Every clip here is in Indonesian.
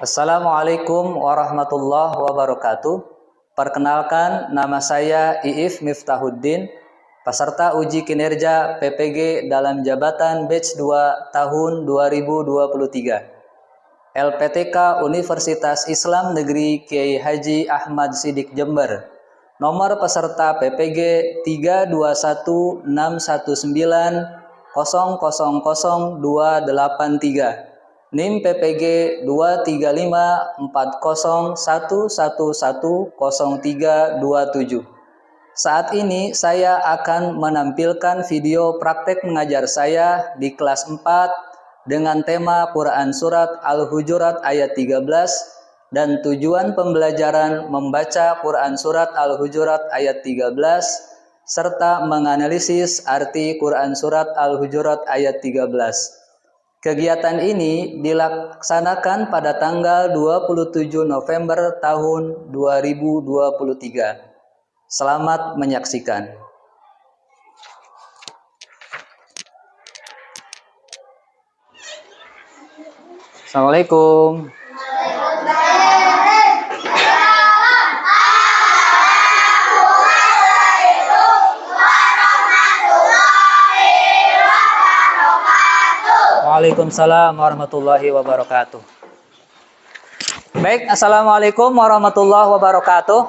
Assalamualaikum warahmatullahi wabarakatuh. Perkenalkan, nama saya Iif Miftahuddin, peserta uji kinerja PPG dalam jabatan batch 2 tahun 2023. LPTK Universitas Islam Negeri Kiai Haji Ahmad Siddiq Jember. Nomor peserta PPG 32169000283. NIM PPG 2354011110327. Saat ini saya akan menampilkan video praktek mengajar saya di kelas 4 dengan tema Quran Surat Al-Hujurat ayat 13 dan tujuan pembelajaran membaca Quran Surat Al-Hujurat ayat 13 serta menganalisis arti Quran Surat Al-Hujurat ayat 13. Kegiatan ini dilaksanakan pada tanggal 27 November tahun 2023. Selamat menyaksikan. Assalamualaikum. Waalaikumsalam warahmatullahi wabarakatuh. Baik, assalamualaikum warahmatullahi wabarakatuh.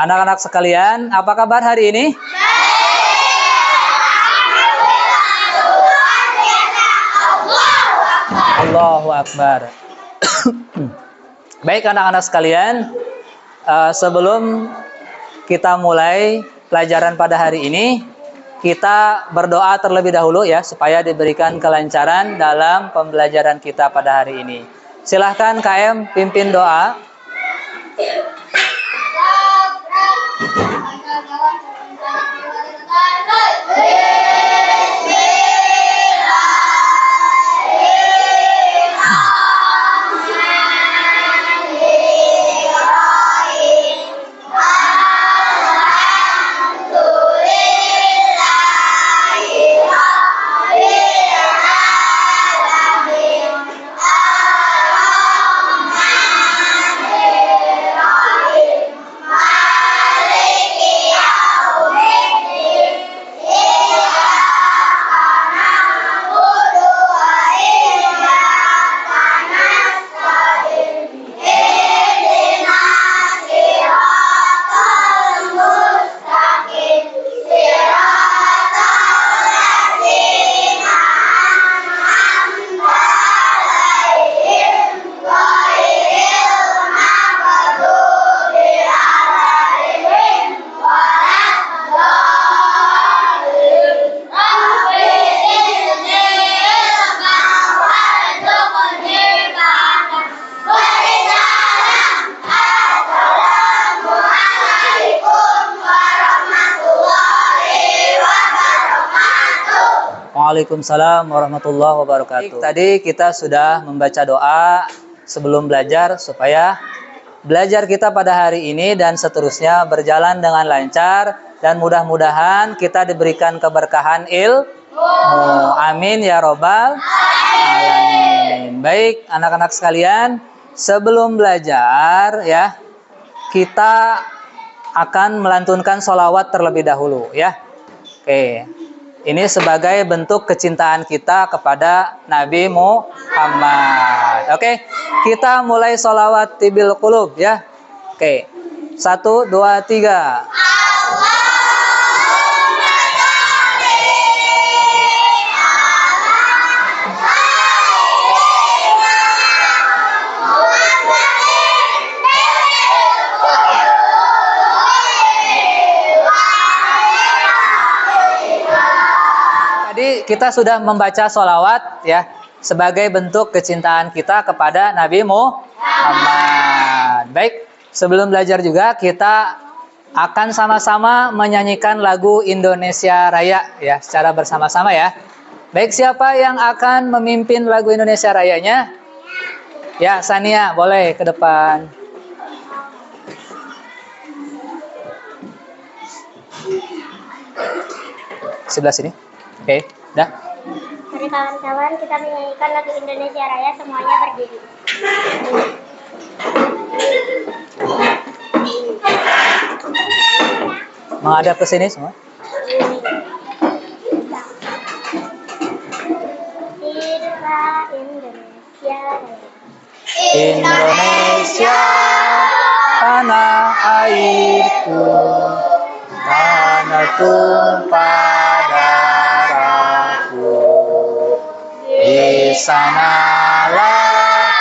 Anak-anak sekalian, apa kabar hari ini? Allahu Akbar. Baik anak-anak sekalian, sebelum kita mulai pelajaran pada hari ini, kita berdoa terlebih dahulu ya, supaya diberikan kelancaran dalam pembelajaran kita pada hari ini. Silahkan KM pimpin doa. Waalaikumsalam warahmatullahi wabarakatuh. Tadi kita sudah membaca doa sebelum belajar supaya belajar kita pada hari ini dan seterusnya berjalan dengan lancar dan mudah-mudahan kita diberikan keberkahan ilmu. Amin ya robbal alamin. Baik anak-anak sekalian, sebelum belajar ya, kita akan melantunkan sholawat terlebih dahulu ya. Oke. Ini sebagai bentuk kecintaan kita kepada Nabi Muhammad. Oke, kita mulai sholawat tibil qulub ya. Oke, 1, 2, 3. Kita sudah membaca sholawat ya sebagai bentuk kecintaan kita kepada Nabi Muhammad. Baik, sebelum belajar juga kita akan sama-sama menyanyikan lagu Indonesia Raya ya secara bersama-sama ya. Baik, siapa yang akan memimpin lagu Indonesia Rayanya? Ya, Sania, boleh ke depan. Sebelah sini. Oke. Dah. Mari kawan-kawan kita menyanyikan lagu Indonesia Raya, semuanya berdiri. Menghadap ke sini semua. Hiduplah Indonesia Raya. Indonesia, tanah airku, tanah tumpah darahku. Di sanalah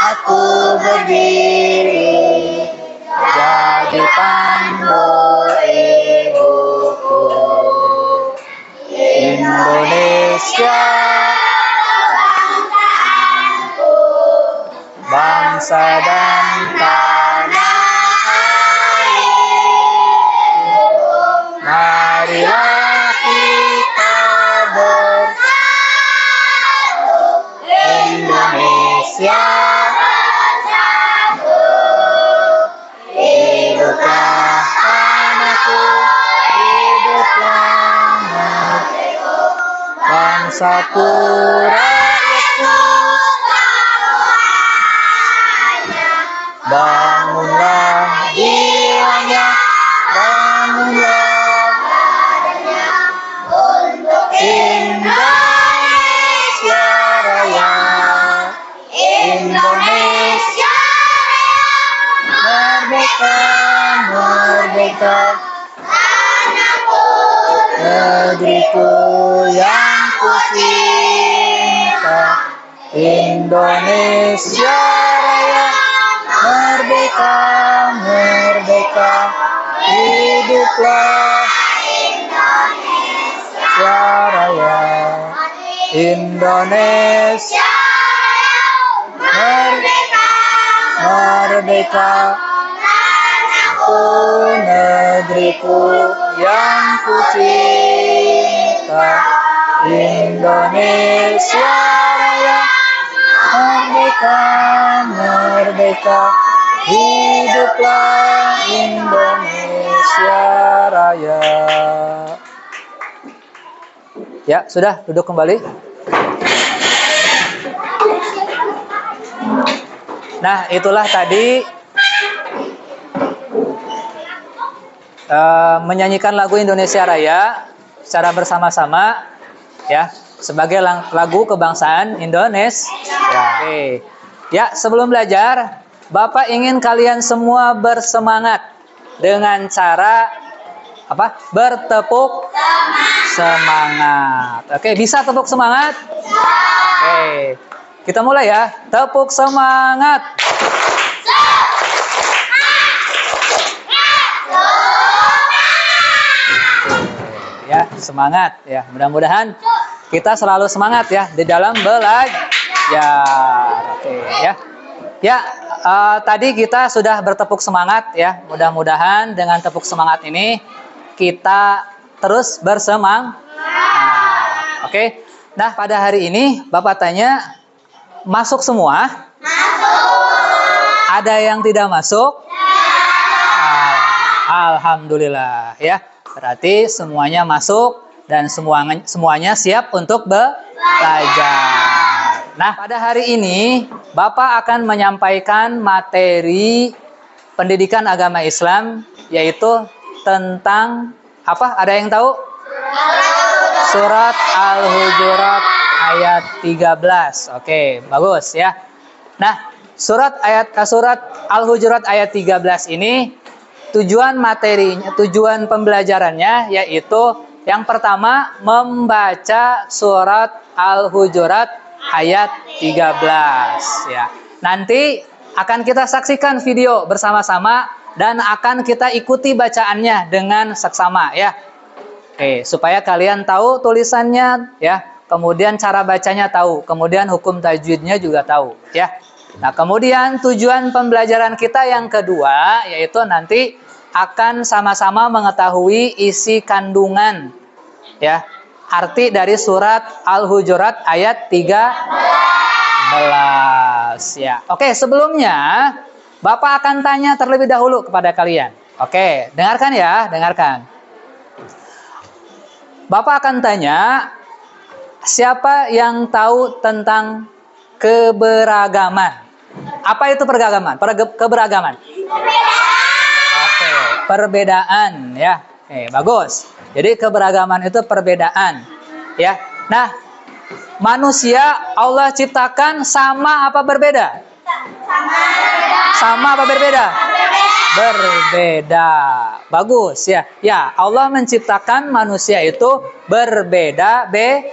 aku berdiri, jadi pandu ibuku. Indonesia, bangsa dan tanah airku. Marilah kita bersatu, Indonesia hiduplah tanahku, hiduplah negeriku, bangsaku, rakyatku. Bangunlah jiwanya, bangunlah badannya untuk Indonesia Raya. Indonesia merdeka, merdeka, tanahku, negeriku yang kucinta. Indonesia Raya, merdeka, merdeka, hiduplah Indonesia Raya. Indonesia merdeka, merdeka, tanahku, negeriku yang kucinta. Indonesia Raya, merdeka, merdeka, hiduplah Indonesia Raya. Ya, sudah duduk kembali. Nah, itulah tadi menyanyikan lagu Indonesia Raya secara bersama-sama, ya, sebagai lagu kebangsaan Indonesia. Oke. Ya, sebelum belajar, Bapak ingin kalian semua bersemangat dengan cara apa? Bertepuk semangat. Oke, bisa tepuk semangat? Oke. Kita mulai ya. Tepuk semangat. Ya, semangat ya. Mudah-mudahan kita selalu semangat ya di dalam belajar. Oke ya. Ya, tadi kita sudah bertepuk semangat ya. Mudah-mudahan dengan tepuk semangat ini kita terus bersemangat. Oke. Nah, pada hari ini Bapak tanya, masuk semua? Masuk. Ada yang tidak masuk? Alhamdulillah ya. Berarti semuanya masuk dan semuanya siap untuk belajar. Nah, pada hari ini Bapak akan menyampaikan materi pendidikan agama Islam, yaitu tentang apa? Ada yang tahu? Surat Al-Hujurat ayat 13. Oke, bagus ya. Nah, surat Al-Hujurat ayat 13 ini tujuan materinya, tujuan pembelajarannya yaitu yang pertama membaca surat Al-Hujurat ayat 13 ya. Nanti akan kita saksikan video bersama-sama dan akan kita ikuti bacaannya dengan seksama ya. Oke, supaya kalian tahu tulisannya ya, kemudian cara bacanya tahu, kemudian hukum tajwidnya juga tahu ya. Nah, kemudian tujuan pembelajaran kita yang kedua yaitu nanti akan sama-sama mengetahui isi kandungan ya, arti dari surat Al-Hujurat ayat 13 ya. Oke, sebelumnya Bapak akan tanya terlebih dahulu kepada kalian. Oke, dengarkan ya, dengarkan. Bapak akan tanya, siapa yang tahu tentang keberagaman? Apa itu keberagaman? Keberagaman. Oke, perbedaan ya. Bagus. Jadi keberagaman itu perbedaan ya. Nah, manusia Allah ciptakan sama apa berbeda? Sama apa berbeda? Berbeda. Bagus ya. Ya, Allah menciptakan manusia itu berbeda-beda.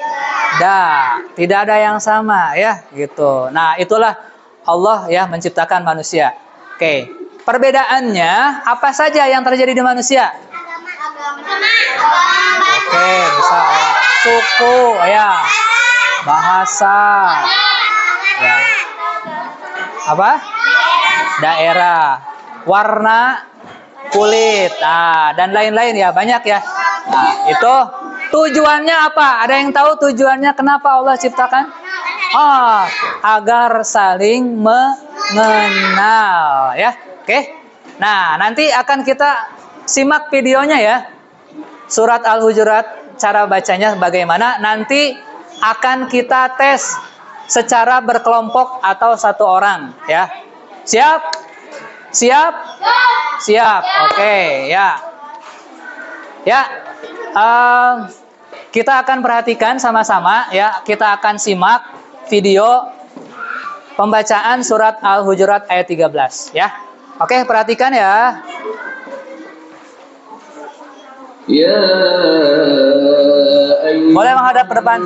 Tidak ada yang sama ya, gitu. Nah, itulah Allah ya menciptakan manusia. Oke. Perbedaannya apa saja yang terjadi di manusia? Oke, bisa ya. Suku ya. Bahasa. Ya. Apa? Daerah, warna kulit, dan lain-lain ya, banyak ya. Nah, itu tujuannya apa? Ada yang tahu tujuannya kenapa Allah ciptakan? Agar saling mengenal ya. Oke. Nah, nanti akan kita simak videonya ya. Surat Al-Hujurat, cara bacanya bagaimana? Nanti akan kita tes secara berkelompok atau satu orang ya. Siap? Siap? Siap. Oke, ya. Ya. Kita akan perhatikan sama-sama ya. Kita akan simak video pembacaan surat Al-Hujurat ayat 13 ya. Oke, perhatikan ya. Ya Boleh menghadap ke depan.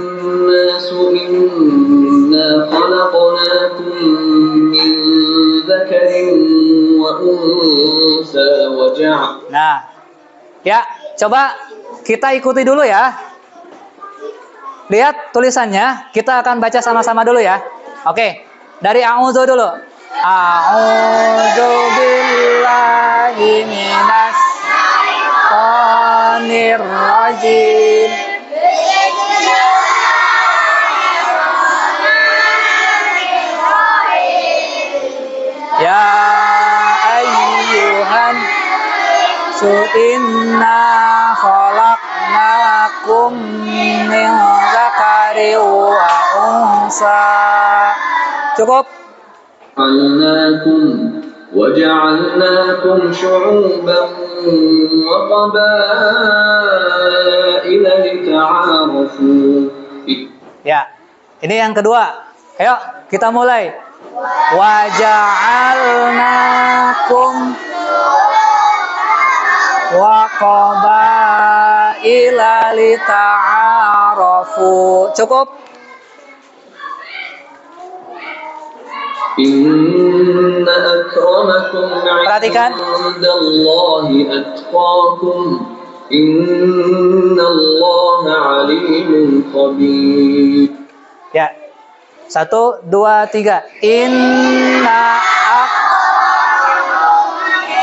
Nah, ya, coba kita ikuti dulu ya. Lihat tulisannya, kita akan baca sama-sama dulu ya. Oke, dari a'udzu dulu. A'udzu billahi minas syaitonir rajim. Ya ayyuhan inna khalaqnakum min dzakari wa unsa. Cukup. وجعلناكم شعوبا وقبائل لتعارفوا. Ya, ini yang kedua. Ayo kita mulai. Waja'alnakum wa qabaila lita'arafu. Cukup. Inna akramakum Perhatikan. 'indallahi atqakum. Innallaha 'alimun khabir. Ya. 1, 2, 3. Inna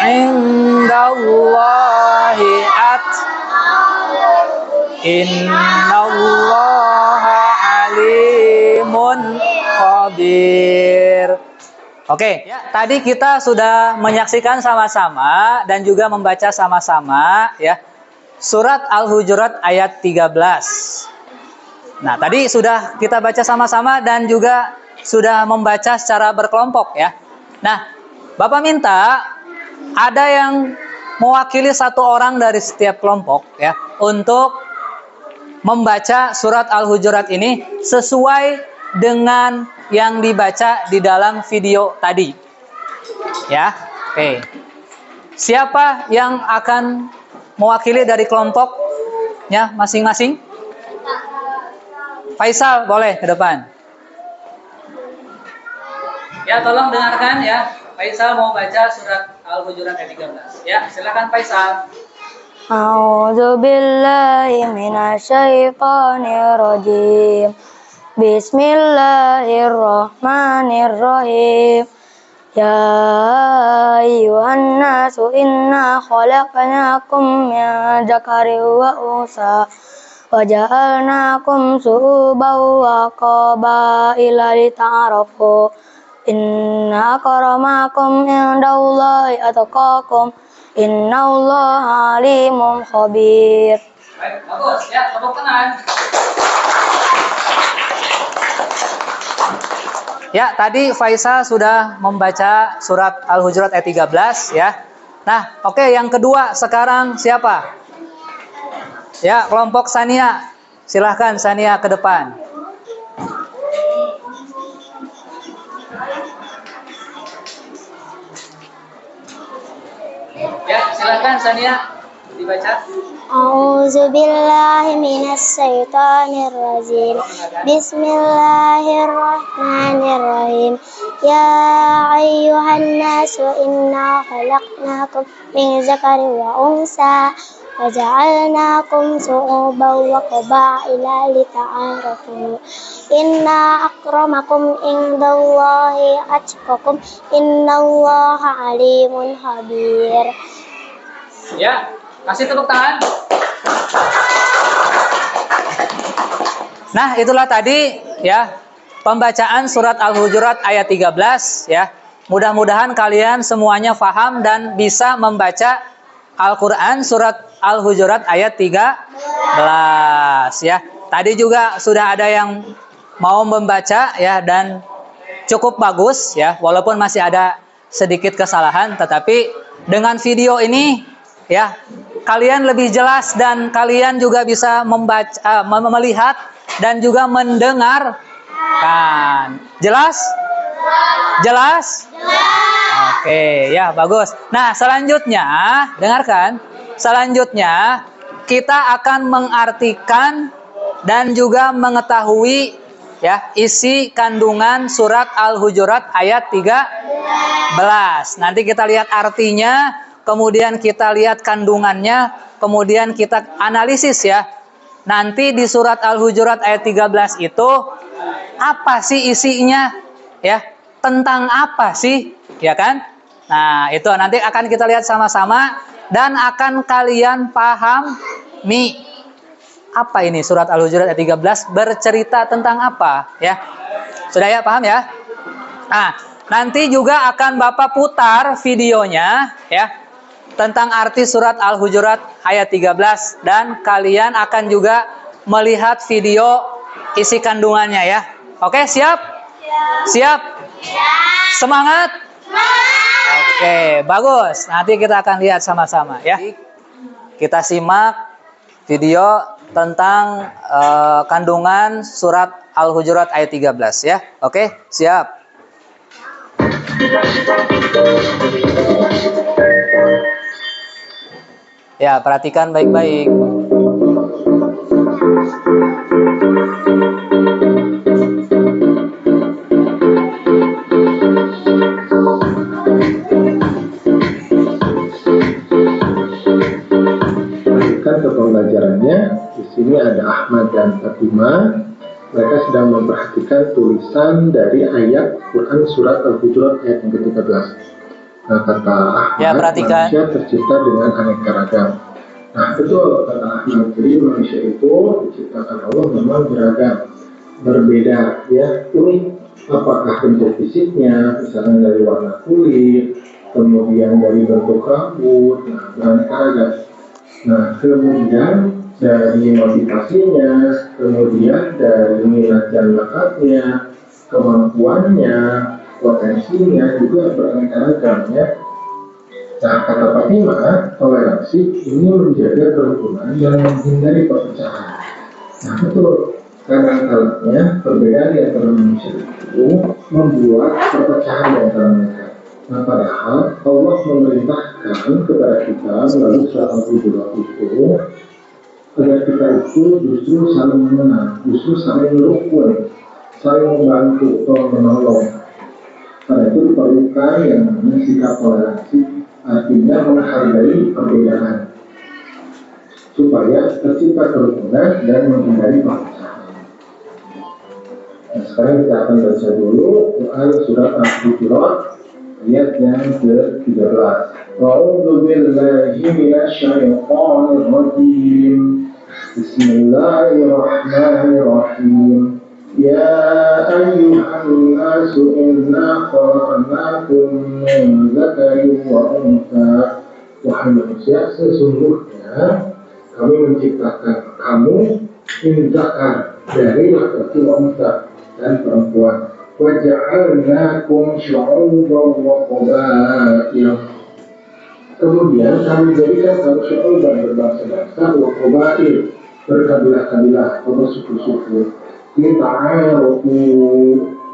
indallahi innallaha alimun khabir. Oke, ya, tadi kita sudah menyaksikan sama-sama dan juga membaca sama-sama ya surat Al-Hujurat ayat 13. Nah, tadi sudah kita baca sama-sama dan juga sudah membaca secara berkelompok ya. Nah, Bapak minta ada yang mewakili satu orang dari setiap kelompok ya untuk membaca surat Al-Hujurat ini sesuai dengan yang dibaca di dalam video tadi. Ya. Oke. Siapa yang akan mewakili dari kelompoknya masing-masing? Faisal boleh ke depan. Ya, tolong dengarkan ya. Faisal mau baca surat Al-Hujurat ayat 13. Ya, silakan Faisal. A'udzu billahi minasyaitonir rajim. Bismillahirrahmanirrahim. Ya ayyuhan nasu inna khalaqnakum min dzakarin wa unsa wa ja'alnakum syu'uban wa qabaila lita'arafu. Inna akramakum indallahi atqakum. Innallaha alimun khabir. Baik, bagus ya, tepuk tangan. Ya, tadi Faisal sudah membaca surat Al-Hujurat ayat 13 ya. Nah, oke, yang kedua sekarang siapa? Ya, kelompok Sania. Silahkan Sania ke depan. Ya, silahkan Sania dibaca. A'udzu billahi minas syaitonir rajim. Bismillahirrahmanirrahim. Ya ayyuhan nasu inna khalaqnakum min dzakarin wa unsa wa ja'alnakum syu'uban wa qabaila lita'arafu. Inna akramakum indallahi atqakum innallaha alimun khabir. Ya, kasih tepuk tangan. Nah, itulah tadi ya pembacaan surat Al-Hujurat ayat 13 ya. Mudah-mudahan kalian semuanya paham dan bisa membaca Al-Qur'an surat Al-Hujurat ayat 13 ya. Tadi juga sudah ada yang mau membaca ya dan cukup bagus ya, walaupun masih ada sedikit kesalahan, tetapi dengan video ini ya kalian lebih jelas dan kalian juga bisa membaca, melihat dan juga mendengarkan. Jelas? Jelas? Oke, ya bagus. Nah, selanjutnya dengarkan. Selanjutnya kita akan mengartikan dan juga mengetahui ya isi kandungan surat Al-Hujurat ayat 13. Nanti kita lihat artinya, kemudian kita lihat kandungannya, kemudian kita analisis ya. Nanti di surat Al-Hujurat ayat 13 itu apa sih isinya? Ya, tentang apa sih? Ya kan? Nah, itu nanti akan kita lihat sama-sama dan akan kalian pahami apa ini surat Al-Hujurat ayat 13 bercerita tentang apa ya. Sudah ya, paham ya? Nah, nanti juga akan Bapak putar videonya ya tentang arti surat Al-Hujurat ayat 13 dan kalian akan juga melihat video isi kandungannya ya. Oke, siap? Siap? Semangat? Oke, bagus. Nanti kita akan lihat sama-sama ya. Kita simak video tentang kandungan surat Al-Hujurat ayat 13 ya. Oke, siap? Ya, perhatikan baik-baik. Lanjutkan ke pembelajarannya. Di sini ada Ahmad dan Fatimah. Mereka sedang memperhatikan tulisan dari ayat Quran surat Al-Hujurat ayat yang ke-13. Nah, kata Ahmad, Ya, perhatikan. manusia tercipta dengan aneka ragam. Nah, betul kata Ahmad. Jadi manusia itu diciptakan Allah memang beragam, berbeda, ya, unik. Apakah bentuk fisiknya, misalnya dari warna kulit, kemudian dari bentuk rambut, nah, beraneka ragam. Nah, kemudian dari motivasinya, kemudian dari minat dan bakatnya, kemampuannya, potensinya juga beraneka ragam ya. Nah, kata Fatimah, toleransi ini menjaga kerukunan dan menghindari perpecahan. Nah, betul. Kadang-kadangnya perbedaan di antara manusia itu membuat perpecahan di antara mereka. Nah, padahal Allah memerintahkan kepada kita melalui surat Al-Hujurat itu agar kita itu justru saling mengenal, justru saling merukun, saling membantu atau menolong. Karena itu diperlukan yang namanya sikap toleransi, artinya menghargai perbedaan, supaya tercipta kerukunan dan menghindari perpecahan. Nah, sekarang kita akan baca dulu Quran surat Al-Hujurat ayat yang ke-13. A'udzu billahi minasy syaithanir rajim. Bismillahirrahmanirrahim. Ya ayyuhan nasu inna khalaqnakum min dzakarin wa untha. Wahai manusia, sesungguhnya kami menciptakan kamu min dzakar, dari laki-laki wa untha, dan perempuan. وَجَعَلْنَاكُمْ شُعُوبًا وَقَبَائِلَ. Kemudian kami jadikan kamu syu'uban berbangsa-bangsa, wa qabail berkabilah-kabilah atau bersuku-suku. Lita'arafu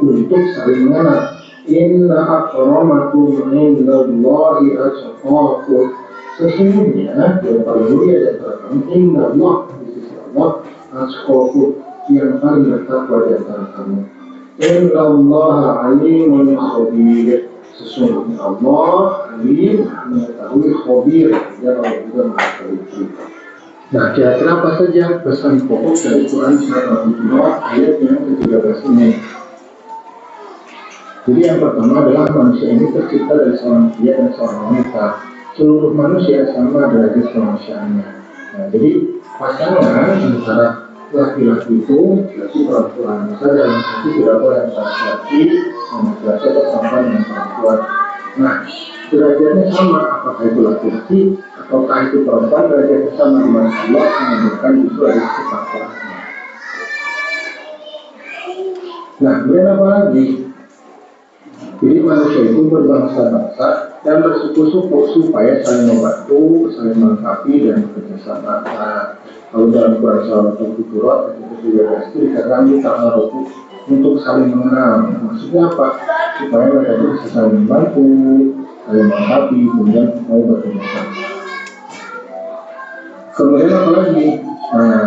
untuk saling mengenal. Inna akramakum indallahi atqakum. Sesungguhnya yang paling mulia di antara kamu indallah, di sisi Allah, atqakum, yang paling bertakwa di antara kamu. Innallaha alimun khabir. Sesungguhnya Allah alim, mengetahui, khabir, dan Allah juga mengetahui. Nah, kira-kira apa saja pesan pokok dari Quran surat Al-Baqarah ayat yang ke-13 ini? Jadi yang pertama adalah manusia ini tercipta dari seorang pria dan seorang wanita. Seluruh manusia sama derajat kemanusiaannya. Nah, jadi pasangan antara laki-laki itu laki perempuan. Misalnya dalam hati tidak boleh laki-laki laki-laki atau perempuan dengan perempuan. Nah, derajatnya sama, apakah itu laki-laki ataukah itu perempuan, derajatnya sama di mana Allah menunjukkan justru ada ketakwaannya. Nah, kemudian apa lagi? Jadi manusia itu berbangsa-bangsa dan bersuku-suku supaya saling membantu, saling melengkapi dan bekerjasama. Nah, kalau dalam Quran Surat Al-Baqarah ayat 13 itu dikatakan ta'arufu untuk saling mengenal. Maksudnya apa? Supaya mereka itu bisa saling membantu, saling melengkapi, kemudian mau bekerjasama. Kemudian apa lagi? Nah,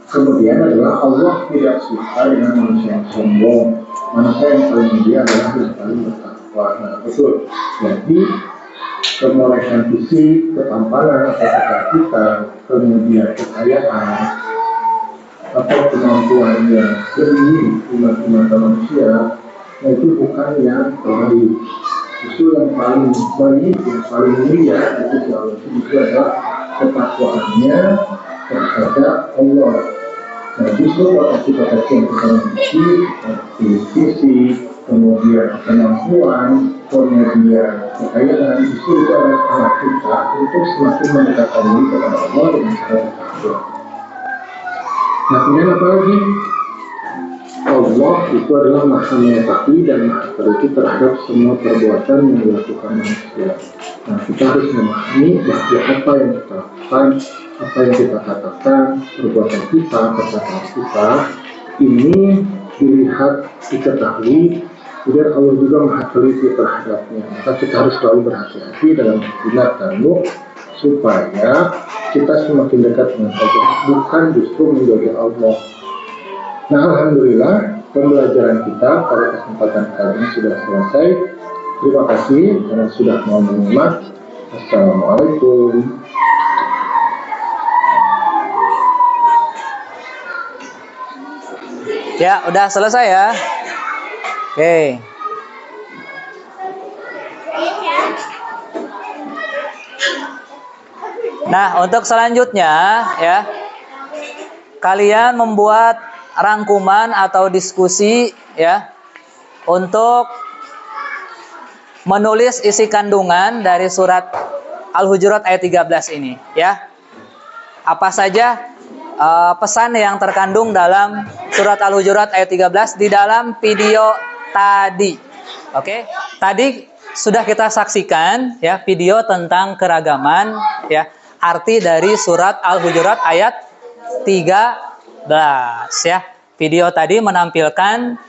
kemudian adalah Allah tidak suka dengan manusia yang sombong. Manusia yang paling mulia adalah yang paling bertakwa. Nah, betul. Jadi kemolekan fisik, ketampanan atau kecantikan, kemudian kekayaan atau kemampuan yang seni di mata manusia, nah itu bukan yang terbaik. Justru yang paling baik, yang paling mulia itu Allah itu adalah ketakwaannya terhadap Allah. Nah, justru potensi-potensi yang kita miliki, fisik, kemudian kemampuan, kemudian kekayaan, justru itu adalah alat kita untuk semakin mendekatkan diri kepada Allah dengan cara bertakwa. Nah, kemudian apa lagi? Allah itu adalah maha mengetahui dan maha teliti terhadap semua perbuatan yang dilakukan manusia. Nah, kita harus memahami bahwa apa yang kita lakukan, apa yang kita katakan, perbuatan kita, perkataan kita, ini dilihat, diketahui, kemudian Allah juga maha teliti terhadapnya. Maka kita harus selalu berhati-hati dalam menggunakanmu supaya kita semakin dekat dengan Allah, bukan justru menjauhi Allah. Nah, alhamdulillah pembelajaran kita pada kesempatan kali ini sudah selesai. Terima kasih karena sudah mau menyimak. Assalamualaikum. Ya, udah selesai ya. Oke. Nah, untuk selanjutnya ya, kalian membuat rangkuman atau diskusi ya untuk menulis isi kandungan dari surat Al-Hujurat ayat 13 ini ya. Apa saja pesan yang terkandung dalam surat Al-Hujurat ayat 13 di dalam video tadi. Oke. Tadi sudah kita saksikan ya video tentang keragaman ya. Arti dari surat Al-Hujurat ayat 13 ya. Video tadi menampilkan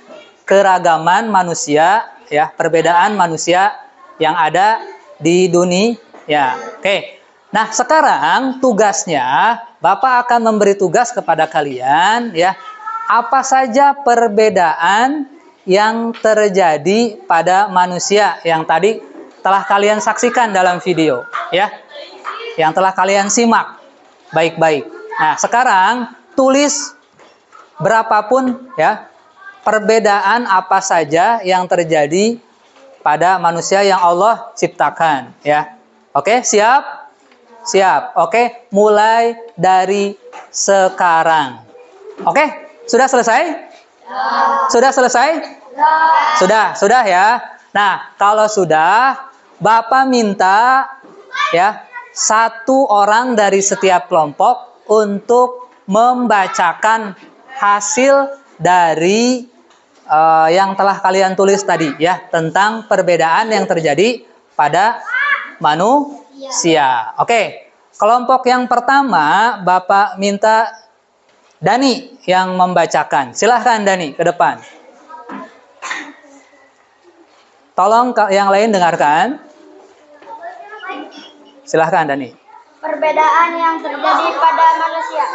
keragaman manusia ya, perbedaan manusia yang ada di dunia ya. Oke. Nah, sekarang tugasnya Bapak akan memberi tugas kepada kalian ya. Apa saja perbedaan yang terjadi pada manusia yang tadi telah kalian saksikan dalam video ya. Yang telah kalian simak baik-baik. Nah, sekarang tulis berapapun ya perbedaan apa saja yang terjadi pada manusia yang Allah ciptakan ya. Oke, siap? Siap. Oke, mulai dari sekarang. Oke, sudah selesai? Sudah selesai? Sudah ya. Nah, kalau sudah, Bapak minta ya satu orang dari setiap kelompok untuk membacakan hasil dari yang telah kalian tulis tadi ya, tentang perbedaan yang terjadi pada manusia. Oke, kelompok yang pertama Bapak minta Dani yang membacakan. Silahkan Dani ke depan. Tolong yang lain dengarkan. Silahkan Dani. Perbedaan yang terjadi pada manusia.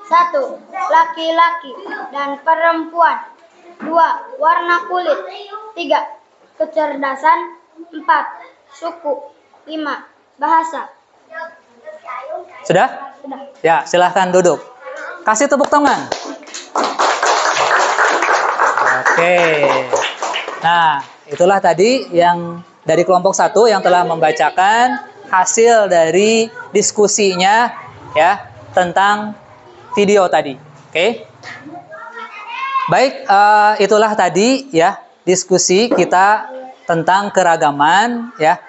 1. Laki-laki dan perempuan. 2. Warna kulit. 3. Kecerdasan. 4. Suku. 5. Bahasa. Sudah? Sudah. Ya, silahkan duduk. Kasih tepuk tangan. Oke. Nah, itulah tadi yang dari kelompok 1 yang telah membacakan hasil dari diskusinya ya tentang video tadi. Oke. Baik, itulah tadi ya diskusi kita tentang keragaman ya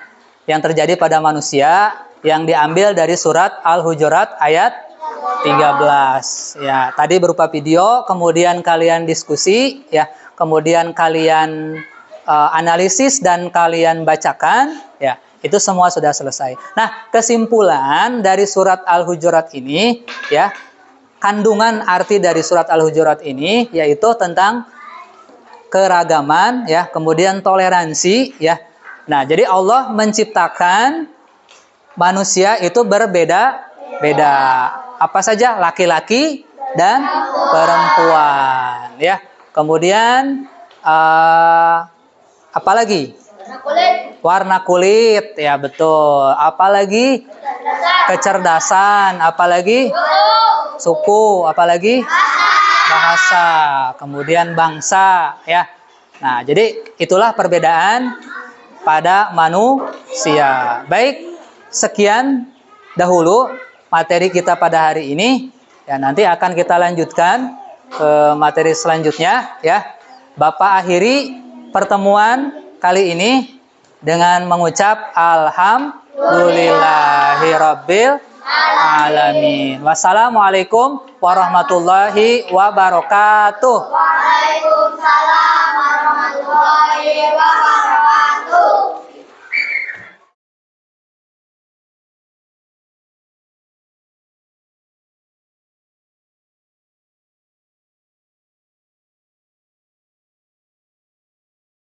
yang terjadi pada manusia yang diambil dari surat Al-Hujurat ayat 13. Ya, tadi berupa video, kemudian kalian diskusi ya, kemudian kalian analisis dan kalian bacakan ya. Itu semua sudah selesai. Nah, kesimpulan dari surat Al-Hujurat ini ya, kandungan arti dari surat Al-Hujurat ini yaitu tentang keragaman ya, kemudian toleransi ya. Nah, jadi Allah menciptakan manusia itu berbeda-beda. Apa saja? Laki-laki dan perempuan ya. Kemudian apa lagi? Warna kulit, ya betul. Apalagi kecerdasan, apalagi suku, apalagi bahasa, kemudian bangsa, ya. Nah, jadi itulah perbedaan pada manusia. Baik, sekian dahulu materi kita pada hari ini. Ya, nanti akan kita lanjutkan ke materi selanjutnya, ya. Bapak akhiri pertemuan kali ini dengan mengucap alhamdulillahirabbil alamin. Wassalamualaikum warahmatullahi wabarakatuh. Waalaikumsalam.